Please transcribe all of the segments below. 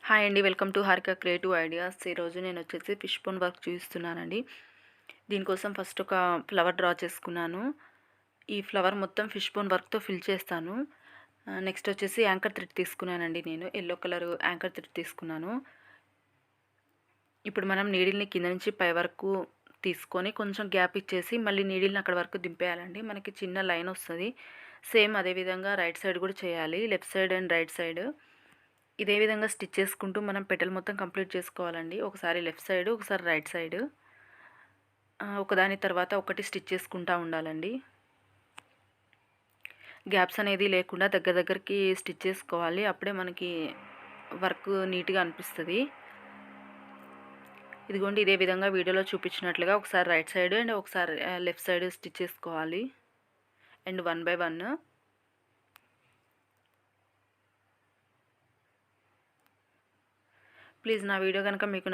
Hi అండి. Welcome to Harika creative ideas. ఈరోజు నేను వచ్చేసి ఫిష్ బోన్ వర్క్ చూపిస్తున్నానండి. దీనికోసం ఫస్ట్ ఒక ఫ్లవర్ డ్రా చేసుకున్నాను. ఈ ఫ్లవర్ మొత్తం ఫిష్ బోన్ వర్క్తో ఫిల్ చేస్తాను. నెక్స్ట్ వచ్చేసి యాంకర్ థ్రెడ్ తీసుకున్నానండి. నేను ఎల్లో కలర్ యాంకర్ థ్రెడ్ తీసుకున్నాను. ఇప్పుడు మనం నీడిల్ని కింద నుంచి పై వరకు తీసుకొని కొంచెం గ్యాప్ ఇచ్చేసి మళ్ళీ నీడిల్ని అక్కడ వరకు దింపేయాలండి. మనకి చిన్న లైన్ వస్తుంది. సేమ్ అదేవిధంగా రైట్ సైడ్ కూడా చేయాలి. Left side and right side ఇదే విధంగా స్టిచ్ చేసుకుంటూ మనం పెటల్ మొత్తం కంప్లీట్ చేసుకోవాలండి. ఒకసారి లెఫ్ట్ సైడ్, ఒకసారి రైట్ సైడ్, ఒకదాని తర్వాత ఒకటి స్టిచ్ చేసుకుంటూ ఉండాలండి. గ్యాప్స్ అనేది లేకుండా దగ్గరికి స్టిచ్ చేసుకోవాలి. అప్పుడే మనకి వర్క్ నీట్గా అనిపిస్తుంది. ఇదిగోండి, ఇదే విధంగా వీడియోలో చూపించినట్లుగా ఒకసారి రైట్ సైడ్ అండ్ ఒకసారి లెఫ్ట్ సైడ్ స్టిచ్ చేసుకోవాలి. And 1 by 1. ప్లీజ్ నా వీడియో కనుక మీకు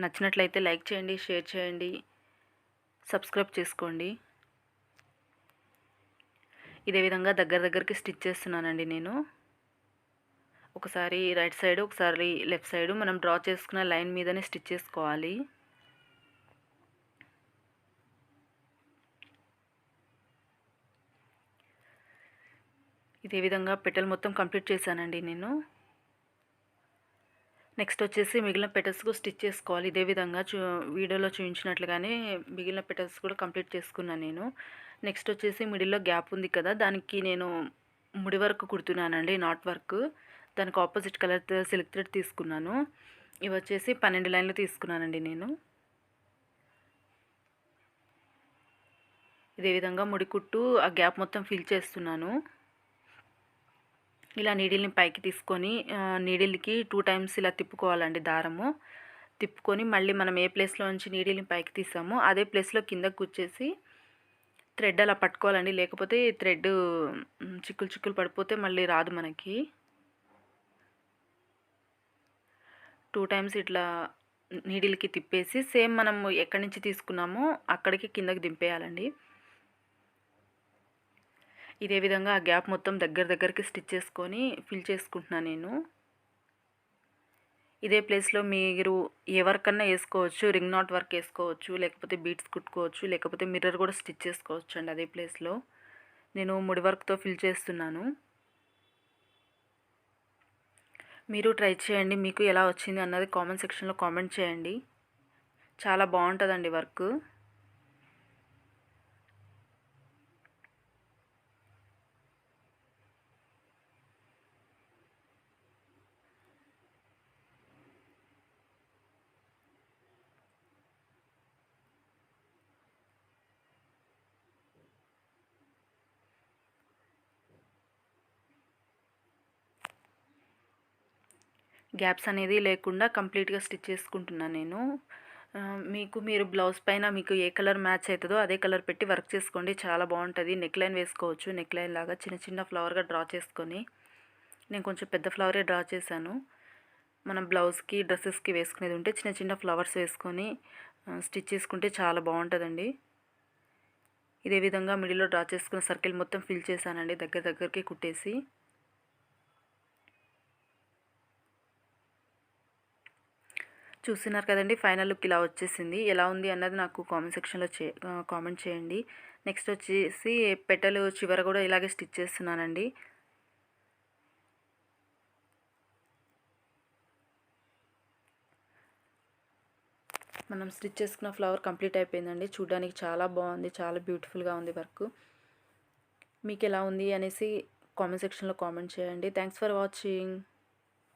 నచ్చినట్లయితే లైక్ చేయండి, షేర్ చేయండి, సబ్స్క్రైబ్ చేసుకోండి. ఇదే విధంగా దగ్గరికి స్టిచ్ చేస్తున్నానండి నేను. ఒకసారి రైట్ సైడ్, ఒకసారి లెఫ్ట్ సైడ్ మనం డ్రా చేసుకున్న లైన్ మీదనే స్టిచ్ చేసుకోవాలి. ఇదే విధంగా పెటల్ మొత్తం కంప్లీట్ చేశానండి నేను. నెక్స్ట్ వచ్చేసి మిగిలిన పెటల్స్కు స్టిచ్ చేసుకోవాలి. ఇదే విధంగా వీడియోలో చూపించినట్లుగానే మిగిలిన పెటల్స్ కూడా కంప్లీట్ చేసుకున్నాను నేను. నెక్స్ట్ వచ్చేసి మిడిల్లో గ్యాప్ ఉంది కదా, దానికి నేను ముడి వర్క్ కుడుతున్నానండి, నాట్ వర్క్. దానికి ఆపోజిట్ కలర్ సిల్క్ థ్రెడ్ తీసుకున్నాను. ఇవి వచ్చేసి 12 లైన్లు తీసుకున్నానండి నేను. ఇదే విధంగా ముడి కుట్టు ఆ గ్యాప్ మొత్తం ఫిల్ చేస్తున్నాను. ఇలా నీడిల్ని పైకి తీసుకొని నీడిల్కి 2 times ఇలా తిప్పుకోవాలండి. దారము తిప్పుకొని మళ్ళీ మనం ఏ ప్లేస్లో నుంచి నీడిల్ని పైకి తీసామో అదే ప్లేస్లో కిందకు కూర్చేసి థ్రెడ్ అలా పట్టుకోవాలండి. లేకపోతే థ్రెడ్ చిక్కులు పడిపోతే మళ్ళీ రాదు మనకి. 2 times ఇట్లా నీడిల్కి తిప్పేసి సేమ్ మనం ఎక్కడి నుంచి తీసుకున్నామో అక్కడికి కిందకి దింపేయాలండి. ఇదే విధంగా ఆ గ్యాప్ మొత్తం దగ్గరికి స్టిచ్ చేసుకొని ఫిల్ చేసుకుంటున్నాను నేను. ఇదే ప్లేస్లో మీరు ఏ వర్క్ అన్నా వేసుకోవచ్చు. రింగ్ నాట్ వర్క్ వేసుకోవచ్చు, లేకపోతే బీట్స్ కుట్టుకోవచ్చు, లేకపోతే మిర్రర్ కూడా స్టిచ్ చేసుకోవచ్చు అండి. అదే ప్లేస్లో నేను ముడి వర్క్తో ఫిల్ చేస్తున్నాను. మీరు ట్రై చేయండి. మీకు ఎలా వచ్చింది అన్నది కామెంట్ సెక్షన్లో కామెంట్ చేయండి. చాలా బాగుంటుందండి వర్క్. గ్యాప్స్ అనేది లేకుండా కంప్లీట్గా స్టిచ్ చేసుకుంటున్నాను నేను. మీరు బ్లౌజ్ పైన మీకు ఏ కలర్ మ్యాచ్ అవుతుందో అదే కలర్ పెట్టి వర్క్ చేసుకోండి. చాలా బాగుంటుంది. నెక్ లైన్ వేసుకోవచ్చు. నెక్ లైన్ లాగా చిన్న ఫ్లవర్గా డ్రా చేసుకొని, నేను కొంచెం పెద్ద ఫ్లవరే డ్రా చేశాను. మనం బ్లౌజ్కి డ్రెస్సెస్కి వేసుకునేది ఉంటే చిన్న ఫ్లవర్స్ వేసుకొని స్టిచ్ చేసుకుంటే చాలా బాగుంటుందండి. ఇదే విధంగా మిడిల్లో డ్రా చేసుకున్న సర్కిల్ మొత్తం ఫిల్ చేశానండి, దగ్గరికి కుట్టేసి. చూస్తున్నారు కదండి, ఫైనల్ లుక్ ఇలా వచ్చేసింది. ఎలా ఉంది అన్నది నాకు కామెంట్ సెక్షన్లో కామెంట్ చేయండి. నెక్స్ట్ వచ్చేసి పెటలు చివర కూడా ఇలాగే స్టిచ్ చేస్తున్నానండి. మనం స్టిచ్ చేసుకున్న ఫ్లవర్ కంప్లీట్ అయిపోయిందండి. చూడడానికి చాలా బాగుంది, చాలా బ్యూటిఫుల్గా ఉంది వర్క్. మీకు ఎలా ఉంది అనేసి కామెంట్ సెక్షన్లో కామెంట్ చేయండి. Thanks for watching.